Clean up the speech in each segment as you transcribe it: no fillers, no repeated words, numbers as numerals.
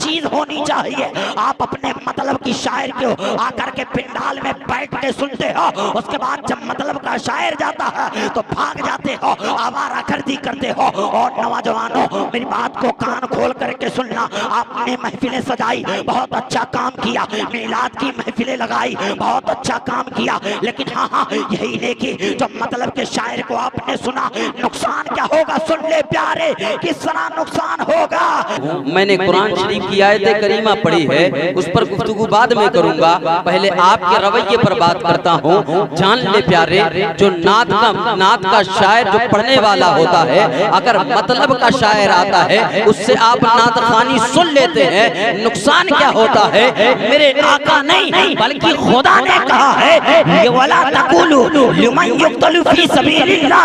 चीज होनी चाहिए। आप अपने मतलब की शायर को आकर के पिंडाल में बैठ के सुनते हो, उसके बाद जब मतलब का शायर जाता है तो भाग जाते हो, आवारागर्दी करते हो। और नौजवानों, मेरी बात को कान खोल करके सुनना। आपने महफिलें सजाई, बहुत अच्छा काम किया, मिलाद की महफिलें लगाई, बहुत अच्छा काम किया, लेकिन हाँ यही देखिए जब मतलब के शायर को आपने सुना, नुकसान क्या होगा सुन ले प्यारे, किस तरह नुकसान होगा। मैंने कुरान शरीफ की आयत करीमा पढ़ी है, उस पर गुफ्तगू बाद में करूंगा, पहले आपके रवैये पर बात करता हूँ। जान ले प्यारे, जो नात का शायर जो पढ़ने वाला होता है, अगर मतलब का शायर आता है उससे आप नात खानी सुन लेते हैं, नुकसान क्या होता है। मेरे आका नहीं बल्कि खुदा ने कहा है, ये वाला तकुलु लिमन युक्तलु फी सबीलिल्लाह।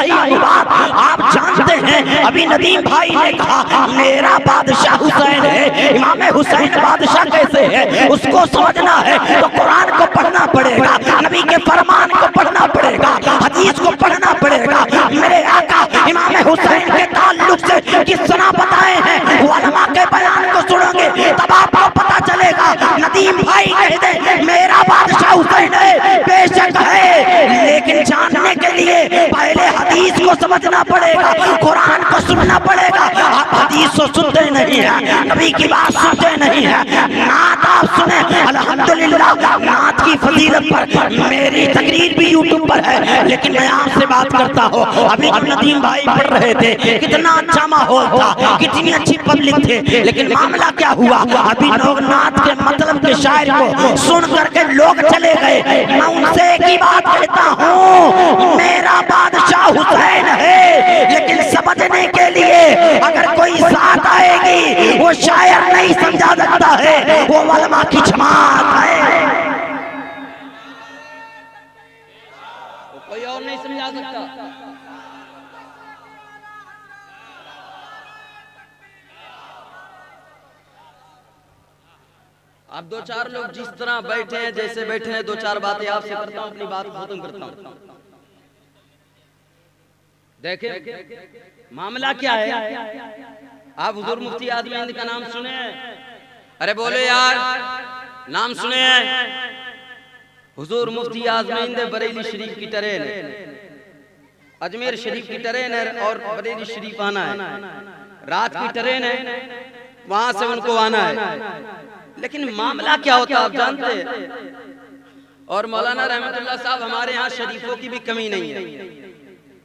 आप जानते हैं अभी नदीम भाई ने कहा मेरा बादशाह हुसैन है, इमाम हुसैन बादशाह कैसे है उसको समझना है तो कुरान को पढ़ना पड़ेगा, नबी के फरमान को पढ़ना पड़ेगा, हदीस को पढ़ना पड़ेगा। मेरे आका इमाम हुसैन के ताल्लुक से किस तरह बताए हैं, उलमा के बयान को सुनोगे तब आपको पता चलेगा। नदीम भाई कह दे मेरा बादशाह हुसैन है, बेशक है, लेकिन जानने के लिए पहले हदीस को समझना पड़ेगा, कुरान को सुनना पड़ेगा। आप हदीस को सुनते नहीं है, नबी की बात सुनते नहीं है, नात आप सुने। अल्हम्दुलिल्लाह नात की फजीलत पर मेरी तकरीर भी यूट्यूब पर है, लेकिन मैं आपसे बात करता हूँ। अभी जब नदीम भाई पढ़ रहे थे कितना अच्छा माहौल था, कितनी अच्छी पब्लिक थे, लेकिन मामला क्या हुआ, अभी लोग नात के मतलब के शायर को सुन करके लोग चले गए। मैं उनसे एक ही बात कहता हूँ, मेरा बादशाह हुसैन है, लेकिन समझने के लिए अगर कोई साथ आएगी वो शायर नहीं समझा सकता है, वो उलमा की जमात है, कोई और नहीं समझा सकता। आप दो चार लोग जिस तरह बैठे हैं, जैसे बैठे हैं, दो चार बातें आपसे करता हूं, अपनी बात खत्म करता हूं। देखें मामला क्या है। आप हुजूर मुफ्ती आज़म हिंद का नाम सुने? अरे बोले यार, नाम सुने? हुजूर मुफ्ती आज़म हिंद बरेली शरीफ की ट्रेन है, अजमेर शरीफ की ट्रेन है और बरेली शरीफ आना है, रात की ट्रेन है, वहां से उनको आना है। लेकिन मामला क्या होता है आप जानते हैं। और मौलाना रहमतुल्लाह साहब, हमारे यहाँ शरीफों की भी कमी नहीं है।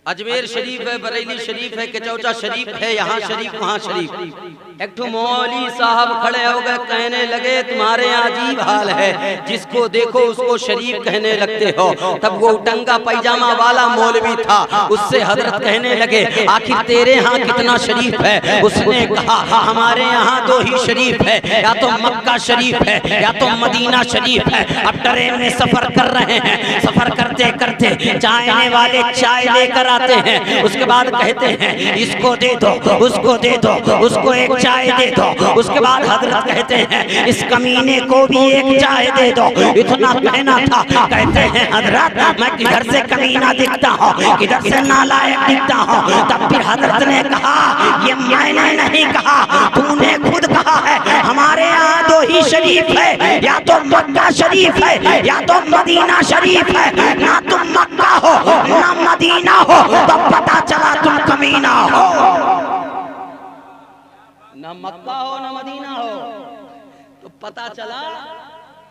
अजमेर शरीफ है, बरेली शरीफ है, केचौचा शरीफ है, यहाँ शरीफ वहाँ शरीफ। एक तो मौली साहब खड़े हो गए, कहने लगे तुम्हारे यहाँ अजीब हाल है, जिसको देखो उसको शरीफ कहने लगते हो। तब वो टंगा पैजामा वाला मौलवी था, उससे हजरत कहने लगे आखिर तेरे यहाँ कितना शरीफ है। उसने कहा हमारे यहाँ दो ही शरीफ है, या तो मक्का शरीफ है या तो मदीना शरीफ है। अब ट्रेन में सफर कर रहे हैं, सफर करते करते चायने वाले चाय लेकर आते हैं, उसके बाद कहते हैं इसको दे दो, उसको दे दो, उसको एक चाय दे दो। उसके बाद हजरत कहते हैं इस कमीने को भी एक चाय दे दो। इतना कहना था, कहते हैं हजरत मैं किधर से कमीना दिखता हूँ, किधर से नालायक दिखता हूँ। तब फिर हजरत ने कहा ये मैंने नहीं कहा, तूने खुद कहा है हमारे यहाँ दो ही शरीफ है, या तो मक्का शरीफ है या तो मदीना शरीफ है। ना तुम मक्का हो ना मदीना हो तो पता चला तुम कमीना हो। ना मक्का हो ना मदीना हो तो पता चला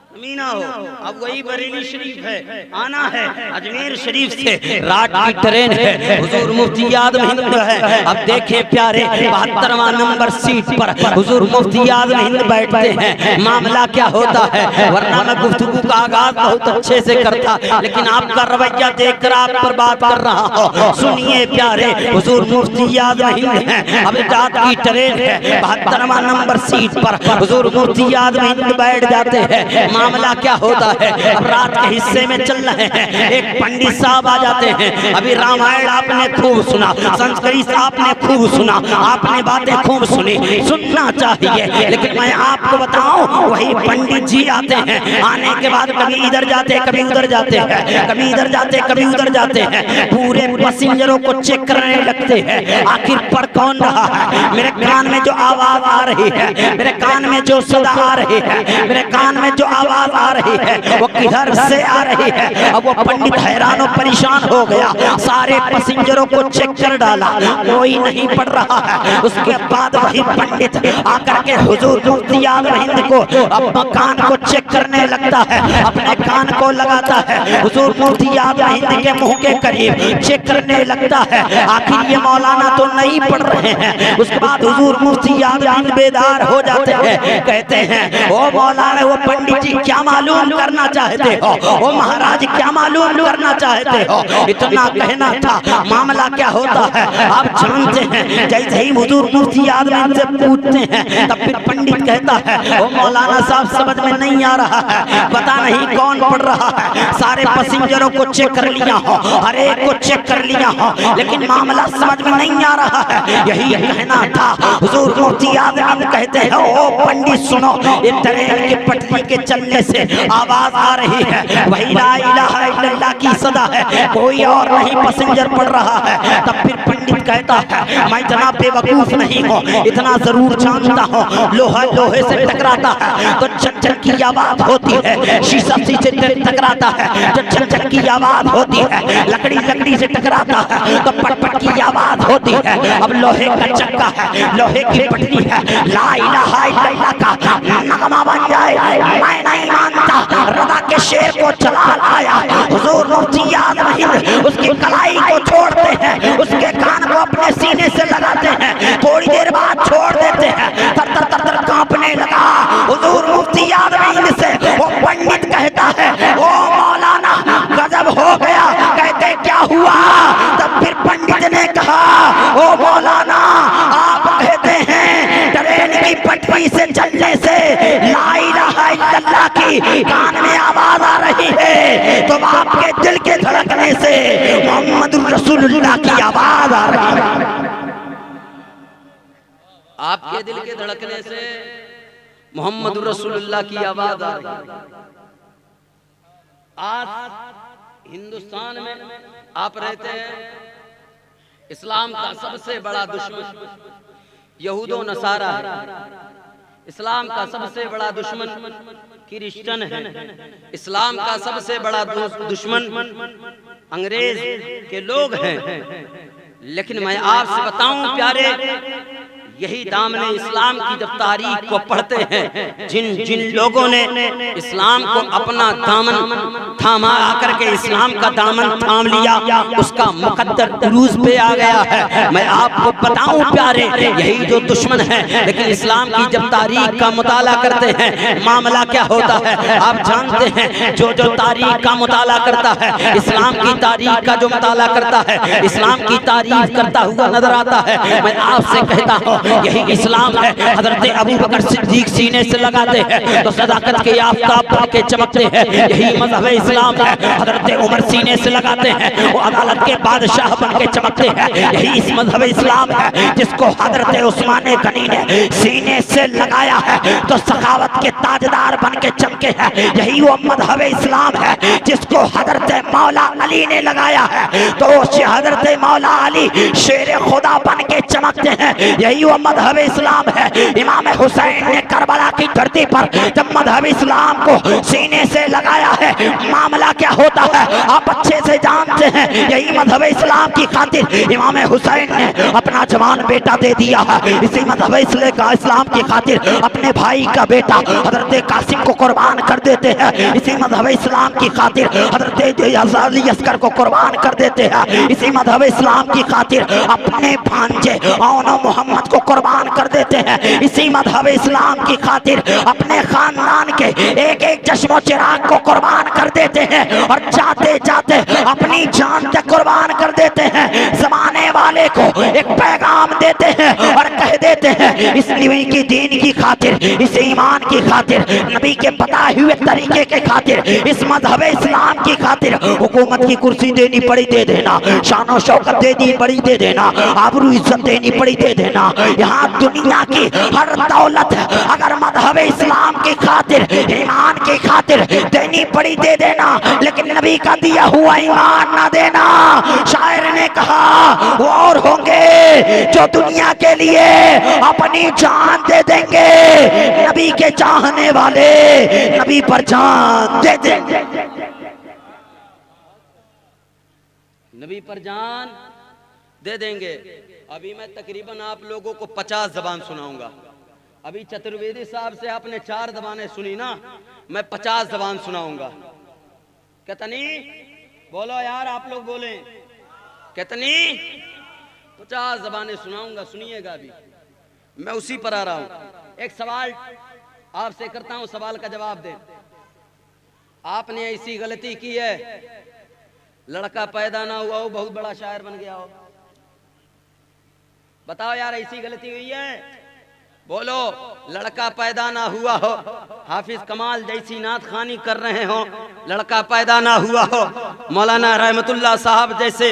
कमीना हो। अब वही बरेली शरीफ है, आना है अजमेर शरीफ से, रात की ट्रेन है, हुजूर मुफ्ती आज़म हिंद है। अब देखे प्यारे 72वां नंबर सीट पर हुजूर मुफ्ती आज़म हिंद बैठते हैं। मामला क्या होता है, वरना मैं गुफ्तगू का आगाज बहुत अच्छे से करता, लेकिन आपका रवैया देखकर आप पर बात कर रहा हूँ। सुनिए प्यारे, हुजूर मुफ्ती आज़म हिंद है, अब रात की ट्रेन है, 72वां नंबर सीट पर हुजूर मुफ्ती आज़म हिंद बैठ जाते हैं। मामला क्या होता है, अब रात के हिस्से में चल रहे हैं, एक पंडित साहब आ जाते हैं। अभी रामायण आपने खूब सुना, संस्कृत आपने खूब सुना, आपने बातें खूब सुनी, सुनना चाहिए, लेकिन मैं आपको बताऊं वही पंडित जी आते हैं। आने के बाद कभी इधर जाते कभी उधर जाते हैं, कभी इधर जाते कभी उधर जाते हैं, पूरे पैसेंजरों को चेक करने लगते हैं। आखिर पढ़ कौन रहा है, मेरे कान में जो आवाज आ रही है, मेरे कान में जो सदा आ रही है, मेरे कान में जो आवाज आ रही है वो किधर से आ रही है। अब वो पंडित हैरान और परेशान हो गया, सारे पैसेंजरों को चेक कर डाला, कोई नहीं पढ़ रहा है। उसके बाद वही पंडित आकर के हुजूर मुफ्ती आज़म हिंद को अपना कान को चेक करने लगता है, अपने कान को लगाता है, हुजूर मुफ्ती आज़म हिंद के मुंह के करीब चेक करने लगता है। आखिर ये मौलाना तो नहीं पढ़ रहे हैं। उसके बाद हुजूर मुफ्ती आज़म हिंद बेदार हो जाते हैं, कहते हैं ओ मौलाना, वो पंडित जी क्या मालूम करना चाहते हो, ओ महाराज क्या मालूम करना चाहते हो। इतना कहना था, मामला क्या होता है आप जानते हैं। जैसे ही हुजूर मुफ्ती आज़म हिंद से पूछते हैं तब फिर पंडित कहता है ओ मौलाना साहब समझ में नहीं आ रहा है, पता नहीं कौन पढ़ रहा है, सारे पैसेंजरों को चेक कर लिया हो, हर एक को चेक कर लिया हो, लेकिन मामला समझ में नहीं आ रहा है। यही कहना था। हुजूर मुफ्ती आज़म हिंद कहते हैं ओ पंडित सुनो, ये ट्रेन के पटरी के चलने से आवाज आ रही है, वही ला इलाहा इल्लल्लाह की सदा है, कोई और नहीं पैसेंजर पढ़ रहा है। तब फिर पंडित कहता है मैं जनाब बेवकूफ नहीं हूँ, इतना जरूर जानता हूँ, लोहा लोहे से टकराता है तो चक चक की आवाज होती है, शीशा शीशे से टकराता है तो चक चक की आवाज होती है, लकड़ी लकड़ी से टकराता है तो पट पट की आवाज होती है। अब लोहे का चक्का है, लोहे की पटरी है, ला इलाहा इल्लल्लाह का नगमा बन जाए, मैं नहीं मानता। रदा के शेर को चला लाया हुजूर मुफ्ती आज़म हिंद, उसकी कलाई को छोड़ते हैं, उसके कान को अपने सीने से लगाते हैं, थोड़ी देर बाद छोड़ देते हैं, तर तर तर तर कांपने लगा हुजूर मुफ्ती आज़म हिंद से। वो पंडित कहता है ओ मौलाना गजब हो गया, कहते क्या हुआ। तब फिर पंडित ने कहा ओ मौलाना आप कहते हैं ट्रेन की पटरी से चलने से ला इलाहा इल्लल्लाह की कान में आवाज आ रही है, तो आपके दिल के धड़कने से मोहम्मदुर रसूलुल्लाह की आवाज आ रही है। आपके दिल के धड़कने से मोहम्मदुर रसूलुल्लाह की आवाज आ रही है। आज हिंदुस्तान में आप रहते हैं, इस्लाम का सबसे बड़ा दुश्मन यहूदो नसारा है, इस्लाम का सबसे बड़ा दुश्मन क्रिश्चियन है, इस्लाम का सबसे बड़ा दुश्मन अंग्रेज के लोग हैं। लेकिन मैं आपसे बताऊं प्यारे, यही दामने इस्लाम की जब तारीख को पढ़ते हैं, जिन जिन लोगों ने इस्लाम को अपना दामन थामा आकर के इस्लाम का दामन थाम लिया, उसका मुकद्दर उरूज पे आ गया है। मैं आपको बताऊं प्यारे, यही जो दुश्मन है, लेकिन इस्लाम की जब तारीख का मुताला करते हैं मामला क्या होता है आप जानते हैं। जो जो तारीख का मुताला करता है, इस्लाम की तारीख का जो मुताला करता है, इस्लाम की तारीफ करता हुआ नजर आता है। मैं आपसे कहता हूँ यही इस्लाम है। हजरत अबू बकर सिद्दीक सीने से लगाते हैं तो सदाकत के आफताब बन के चमकते हैं, यही मजहब इस्लाम है। हजरत उमर सीने से लगाते हैं, वो अदालत के बादशाह बन के चमकते हैं, यही इस मजहब इस्लाम है। जिसको हजरत उस्मान गनी ने सीने से लगाया है तो सखावत के ताजदार बन के चमके हैं, यही वो मजहब इस्लाम है। जिसको हजरत मौला अली ने लगाया है तो हजरत मौला अली शेर खुदा बन के चमकते हैं, यही वो मजहब इस्लाम है। इमाम हुसैन ने करबला की धरती पर जब मजहब इस्लाम को सीने से लगाया है, मामला क्या होता है आप अच्छे से जानते हैं। यही मजहब इस्लाम की खातिर इमाम हुसैन ने अपना जवान बेटा दे दिया है। इसी मजहब इस्लाम की खातिर अपने भाई का बेटा हजरत कासिम को कुर्बान कर देते हैं। इसी मजहब इस्लाम की खातिर हजरत अली अस्कर को कुर्बान कर देते हैं। इसी मजहब इस्लाम की खातिर अपने भांजे औनो मोहम्मद को कुर्बान कर देते हैं। इसी मजहब इस्लाम की खातिर अपने खानदान के एक एक चश्मो चिराग को कुर्बान कर देते हैं और जाते जाते अपनी जान तक कुर्बान कर देते हैं। जमाने वाले को एक पैगाम देते हैं और कह देते हैं इस नबी की दीन की खातिर, इस ईमान की खातिर, नबी के बताए हुए तरीके के खातिर, इस मजहब इस्लाम की खातिर हुकूमत की कुर्सी देनी पड़ी दे देना, शानो शौकत देनी पड़ी दे देना, आबरू इज्जत देनी पड़ी दे देना। यहाँ दुनिया की हर दौलत अगर मजहब इस्लाम की खातिर, ईमान की खातिर देनी पड़ी दे देना, लेकिन नबी का दिया हुआ ईमान ना देना। शायर ने कहा वो और होंगे जो दुनिया के लिए अपनी जान दे देंगे, नबी के चाहने वाले नबी पर जान दे देंगे। नबी पर जान दे देंगे। अभी मैं तकरीबन आप लोगों को 50 ज़बान सुनाऊंगा। अभी चतुर्वेदी साहब से आपने 4 ज़बानें सुनी ना, मैं 50 ज़बान सुनाऊंगा। कितनी बोलो यार, आप लोग बोले कितनी? 50 ज़बानें सुनाऊंगा, सुनिएगा। अभी मैं उसी पर आ रहा हूं। एक सवाल आपसे करता हूं, सवाल का जवाब दें। आपने ऐसी गलती की है, लड़का पैदा ना हुआ हो, बहुत बड़ा शायर बन गया हो? बताओ यार, ऐसी गलती हुई है? बोलो। लड़का पैदा ना हुआ हो, हाफिज कमाल जैसी नात खानी कर रहे हो, लड़का पैदा ना हुआ हो, मौलाना रहमतुल्लाह साहब जैसे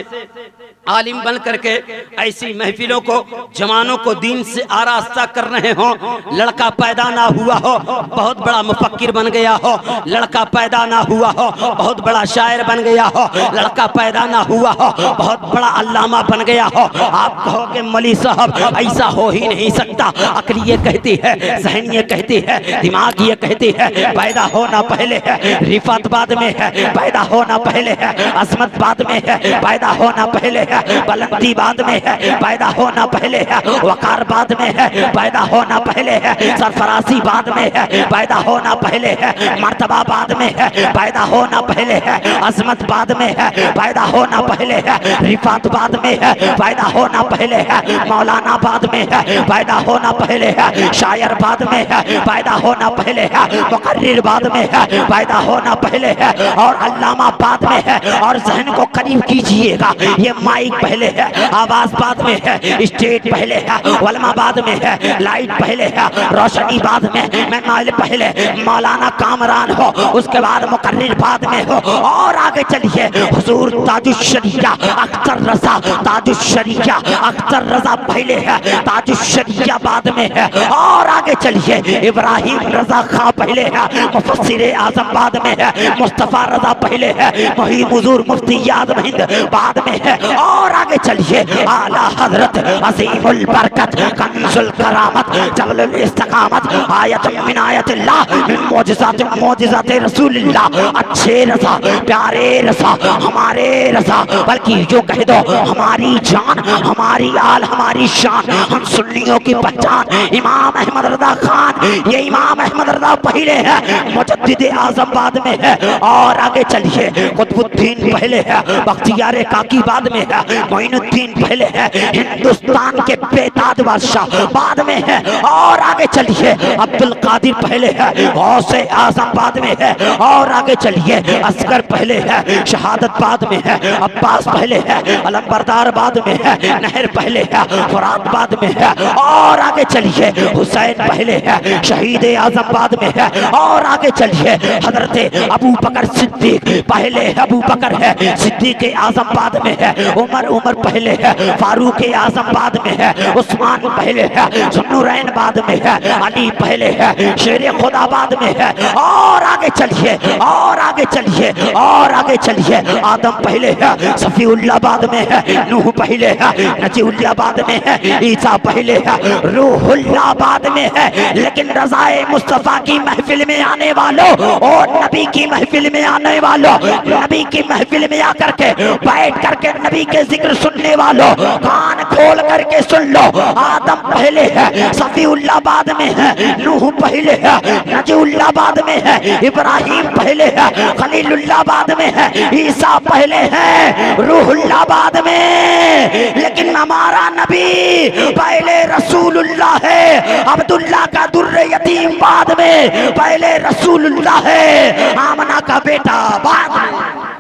आलिम बन करके ऐसी महफिलों को, जवानों को दीन से आरास्ता कर रहे हो, लड़का पैदा ना हुआ हो, बहुत बड़ा मुफक्किर बन गया हो, लड़का पैदा ना हुआ हो, बहुत बड़ा शायर बन गया हो, लड़का पैदा ना हुआ हो, बहुत बड़ा अल्लामा बन गया हो, आप कहोगे मौलवी साहब ऐसा हो ही नहीं सकता। अकल ये कहती है, ज़हन ये कहती है, दिमाग ये कहती है, पैदा होना पहले है, रिफत बाद में है, पैदा होना पहले है, अजमत बाद में है, पैदा होना पहले है, बुलंदी बाद में है, पैदा होना पहले है, वकार बाद में है, पैदा होना पहले है, सरफराजी बाद में है, पैदा होना पहले है, मर्तबा बाद में है, पैदा होना पहले है, अजमत बाद में है, पैदा होना पहले है, रिफत बाद में है, पैदा होना पहले है, मौलाना बाद में है, पैदा होना पहले है, शायर बाद में है, पैदा होना पहले है, मुकर्रिर बाद में है, पैदा होना पहले है, और अल्लामा बाद में है। और ज़हन को करीब कीजिएगा, ये माइक पहले है, आवाज बाद में है, स्टेज पहले है, उलमा बाद में है, लाइट पहले है, रोशनी बाद में, मेहमान पहले, मौलाना कामरान हो, उसके बाद मुकर्रिर बाद में हो, और आगे चलिए हुजूर ताजुश्शरिया अख्तर रजा, ताजुश्शरिया अख्तर रजा पहले है, ताजुश्शरिया बाद में है, और आगे चलिए इब्राहिम रजा खां पहले है, मुफस्सिर आज़म बाद में है, मुस्तफ़ा रजा पहले है, मुहीब हुजूर मुफ्ती याद हिंद बाद में है, और आगे चलिए आला हजरत अज़ीमुल बरकत कंजुल करामत जबलुल इस्तिकामत आयत मिन आयतिल्लाह मिन मोजिज़ात रसूलिल्लाह, अच्छे रजा, प्यारे रजा, हमारे रजा, बल्कि जो कह दो हमारी जान, हमारी आल, हमारी शान, हम सुन्नियों की पहचान, इमाम अहमद रजा खान। ये इमाम अहमद रजा पहले है, मुजद्दिद आज़म बाद में है, और आगे चलिए कुतुबुद्दीन पहले है, बख्तियार काकी बाद में है, मोइनुद्दीन पहले है, हिंदुस्तान के बेताज बादशाह बाद में है, और आगे चलिए अब्दुल कादिर पहले है, गौसे आज़म बाद में है, और आगे चलिए असगर पहले है, शहादत बाद में है, अब्बास पहले है, अलमबरदार बाद में है, नहर पहले है, फुरात बाद में है, और आगे चलिए हुसैन पहले है, शहीद आज़म बाद में है, और आगे चलिए हजरत अबू बकर सिद्दीक पहले है, अबू बकर है, सिद्दीक आज़म बाद में है, उमर पहले है, फारूक आज़म बाद में है, उस्मान पहले है, ज़ुन्नुरैन बाद में है, अली पहले है, शेर खुदा बाद में है, और आगे चलिए, और आगे चलिए, और आगे चलिए आदम पहले है, सफीउल्लाह बाद में है, नूह पहले है, नजीउल्लाह बाद में है, ईसा पहले है, रूहुल्लाह बाद में है। लेकिन रज़ाए मुस्तफ़ा की महफिल में आने वालों और नबी की महफिल में आने वालों, नबी की महफिल में आकर के बैठ करके नबी के जिक्र सुनने वालों, कान खोल करके सुन लो, आदम पहले है, सफीउल्लाह बाद में है, नूह पहले है, नजीउल्लाह बाद में है, इब्राहिम पहले है, खलीलुल्लाह बाद में है, ईसा पहले है, रूहुल्लाह बाद में। लेकिन हमारा नबी पहले रसूलुल्लाह है, अब्दुल्लाह का दुर्रे यतीम बाद में, पहले रसूलुल्लाह है, आमना का बेटा बाद में।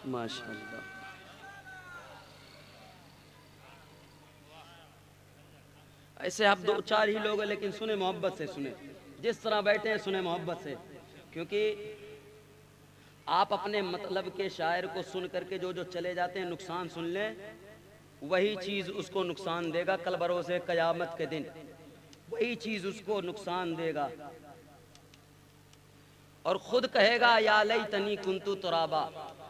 माशाअल्लाह। ऐसे आप 2-4 ही लोग हैं, लेकिन सुने मोहब्बत से, सुने जिस तरह बैठे हैं सुने मोहब्बत से। क्योंकि आप अपने मतलब के शायर को सुन करके जो जो चले जाते हैं, नुकसान सुन लें, वही चीज उसको नुकसान देगा कल बरोसे कयामत के दिन, वही चीज उसको नुकसान देगा और खुद कहेगा या लैतनी कुंतु तुराबा,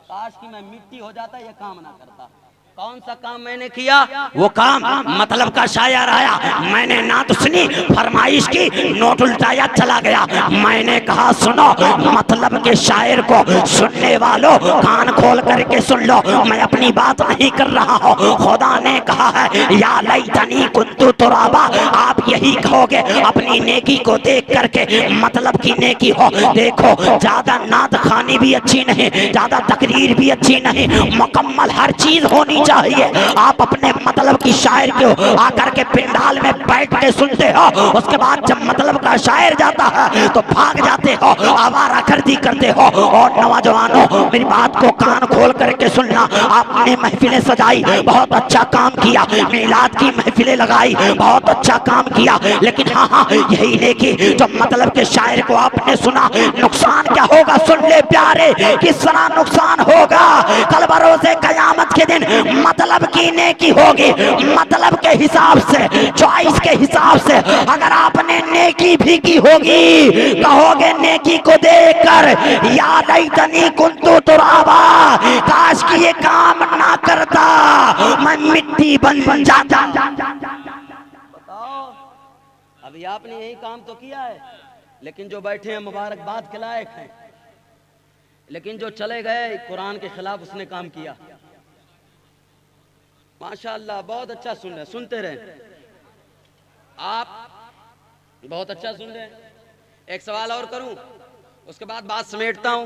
काश कि मैं मिट्टी हो जाता, ये काम ना करता। कौन सा काम मैंने किया? वो काम मतलब का शायर आया, मैंने नात सुनी, फरमाइश की, नोट उल्टाया, चला गया। मैंने कहा सुनो, मतलब के शायर को सुनने वालों कान खोल करके सुन लो, मैं अपनी बात नहीं कर रहा हूँ। खुदा ने कहा है या लैतनी कुंतु तुराबा, आप यही कहोगे अपनी नेकी को देख करके, मतलब की नेकी हो। देखो ज्यादा नात खानी भी अच्छी नहीं, ज्यादा तकरीर भी अच्छी नहीं, मुकम्मल हर चीज होनी चाहिए। आप अपने मतलब की शायर को आकर के पिंडाल में बैठ के सुनते हो, उसके बाद जब मतलब का शायर जाता है तो भाग जाते हो, आवारागर्दी करते हो। और नौजवानों मेरी बात को कान खोल करके सुनना, आपने महफिलें सजाई, बहुत अच्छा काम किया, मिलाद की महफिलें लगाई, बहुत अच्छा काम किया, लेकिन हाँ हाँ यही नेकी जो मतलब के शायर को आपने सुना, नुकसान क्या होगा सुन ले प्यारे, किस तरह नुकसान होगा। कल बरोसे कयामत के दिन मतलब की नेकी होगी, मतलब के हिसाब से, चॉइस के हिसाब से। अगर आपने नेकी भी की होगी, कहोगे नेकी को देखकर या लैतनी कुंतु तुराबा, काश कि ये काम ना करता, मैं मिट्टी बन जाता। बताओ, अभी आपने यही काम तो किया है, लेकिन जो बैठे हैं मुबारकबाद के लायक हैं, लेकिन जो चले गए कुरान के खिलाफ उसने काम किया। माशाअल्लाह, बहुत अच्छा सुन रहे, सुनते रहे आप, बहुत अच्छा सुन रहे हैं। एक सवाल और करूं, उसके बाद बात समेटता हूं।